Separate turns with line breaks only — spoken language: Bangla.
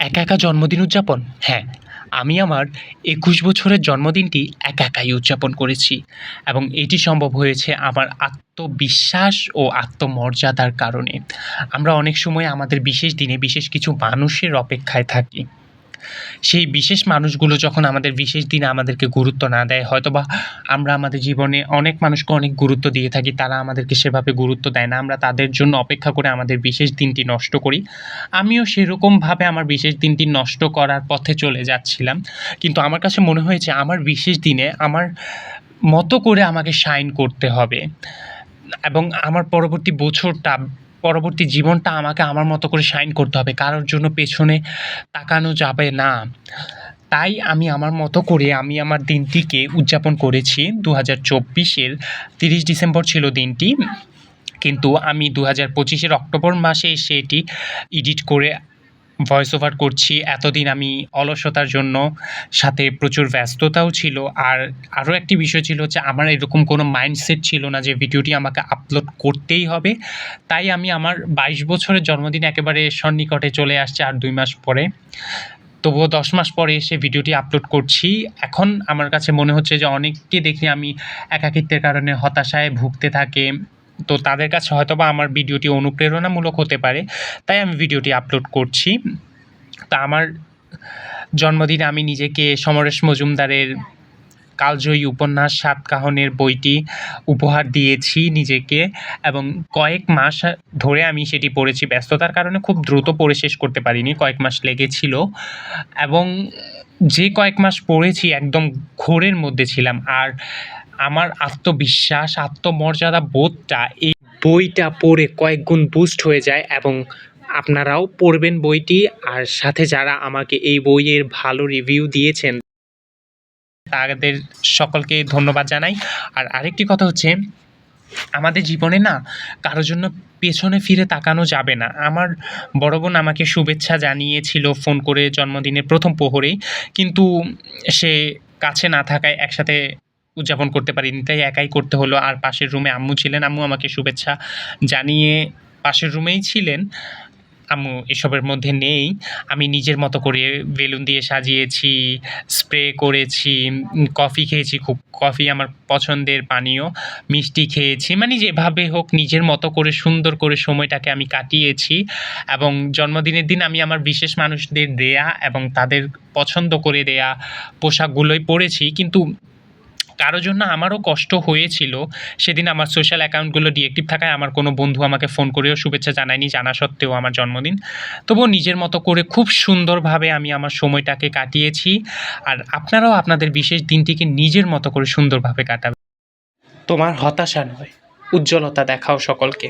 একা, একা জন্মদিন উদযাপন? হ্যাঁ, আমি আমার ২১ বছরের জন্মদিনটি একা একাই উদযাপন করেছি এবং এটি সম্ভব হয়েছে আমার আত্মবিশ্বাস ও আত্মমর্যাদার কারণে। আমরা অনেক সময় আমাদের বিশেষ দিনে বিশেষ কিছু মানুষের অপেক্ষায় থাকি। সেই বিশেষ মানুষগুলো যখন আমাদের বিশেষ দিনে আমাদেরকে গুরুত্ব না দেয়, হয়তোবা আমরা আমাদের জীবনে অনেক মানুষকে অনেক গুরুত্ব দিয়ে থাকি, তারা আমাদেরকে সেভাবে গুরুত্ব দেয় না। আমরা তাদের জন্য অপেক্ষা করে আমাদের বিশেষ দিনটি নষ্ট করি। আমিও সেরকমভাবে আমার বিশেষ দিনটি নষ্ট করার পথে চলে যাচ্ছিলাম। কিন্তু আমার কাছে মনে হয়েছে আমার বিশেষ দিনে আমার মতো করে আমাকে শাইন করতে হবে এবং আমার পরবর্তী জীবনটা আমাকে আমার মতো করে শাইন করতে হবে। কারোর জন্য পেছনে তাকানো যাবে না। তাই আমি আমার মতো করে আমি আমার দিনটিকে উদযাপন করেছি। ২০২৪ এর ৩০ ডিসেম্বর ছিল দিনটি। কিন্তু আমি ২০২৫ এর অক্টোবর মাসে এসে এটি এডিট করে ভয়েস ওভার করছি। এতদিন আমি অলসতার জন্য, সাথে প্রচুর ব্যস্ততাও ছিল। আর আরও একটি বিষয় ছিল হচ্ছে আমার এরকম কোনো মাইন্ডসেট ছিল না যে ভিডিওটি আমাকে আপলোড করতেই হবে। তাই আমি আমার ২২ বছরের জন্মদিন একেবারে সন্নিকটে চলে আসছে আর ২ মাস পরে। তবুও ১০ মাস পরে এসে ভিডিওটি আপলোড করছি। এখন আমার কাছে মনে হচ্ছে যে অনেককে দেখি আমি একাকিত্বের কারণে হতাশায় ভুগতে থাকে। তো তাদের কাছে হয়তোবা আমার ভিডিওটি অনুপ্রেরণামূলক হতে পারে। তাই আমি ভিডিওটি আপলোড করছি। তা আমার জন্মদিনে আমি নিজেকে সমরেশ মজুমদারের কালজয়ী উপন্যাস 'সাতকাহনের' বইটি উপহার দিয়েছি নিজেকে এবং কয়েক মাস ধরে আমি সেটি পড়েছি। ব্যস্ততার কারণে খুব দ্রুত পড়ে শেষ করতে পারিনি। কয়েক মাস লেগেছিল এবং যে কয়েক মাস পড়েছি একদম ঘোরের মধ্যে ছিলাম। আর আমার আত্মবিশ্বাস, আত্মমর্যাদা বোধটা এই বইটা পড়ে কয়েক গুণ বুস্ট হয়ে যায় এবং আপনারাও পড়বেন বইটি। আর সাথে যারা আমাকে এই বইয়ের ভালো রিভিউ দিয়েছেন তাদের সকলকে ধন্যবাদ জানাই। আর আরেকটি কথা হচ্ছে, আমাদের জীবনে না কারো জন্য পেছনে ফিরে তাকানো যাবে না। আমার বড় বোন আমাকে শুভেচ্ছা জানিয়েছিল ফোন করে জন্মদিনের ১ম প্রহরেই। কিন্তু সে কাছে না থাকায় একসাথে উদযাপন করতে পারিনি। তাই একাই করতে হলো। আর পাশের রুমে আম্মু ছিলেন। আম্মু আমাকে শুভেচ্ছা জানিয়ে পাশের রুমেই ছিলেন। আম্মু এসবের মধ্যে নেই। আমি নিজের মতো করে বেলুন দিয়ে সাজিয়েছি, স্প্রে করেছি, কফি খেয়েছি খুব। কফি আমার পছন্দের পানীয়। মিষ্টি খেয়েছি। মানে যেভাবে হোক নিজের মতো করে সুন্দর করে সময়টাকে আমি কাটিয়েছি এবং জন্মদিনের দিন আমি আমার বিশেষ মানুষদের দেয়া এবং তাদের পছন্দ করে দেয়া পোশাকগুলোই পরেছি। কিন্তু কারো জন্য আমারও কষ্ট হয়েছিল। সেদিন আমার সোশ্যাল অ্যাকাউন্টগুলো ডিএক্টিভ থাকায় আমার কোনো বন্ধু আমাকে ফোন করেও শুভেচ্ছা জানায়নি, জানা সত্ত্বেও আমার জন্মদিন। তবুও নিজের মতো করে খুব সুন্দরভাবে আমি আমার সময়টাকে কাটিয়েছি। আর আপনারাও আপনাদের বিশেষ দিনটিকে নিজের মতো করে সুন্দরভাবে কাটাবেন। তোমার হতাশা নয়, উজ্জ্বলতা দেখাও সকলকে।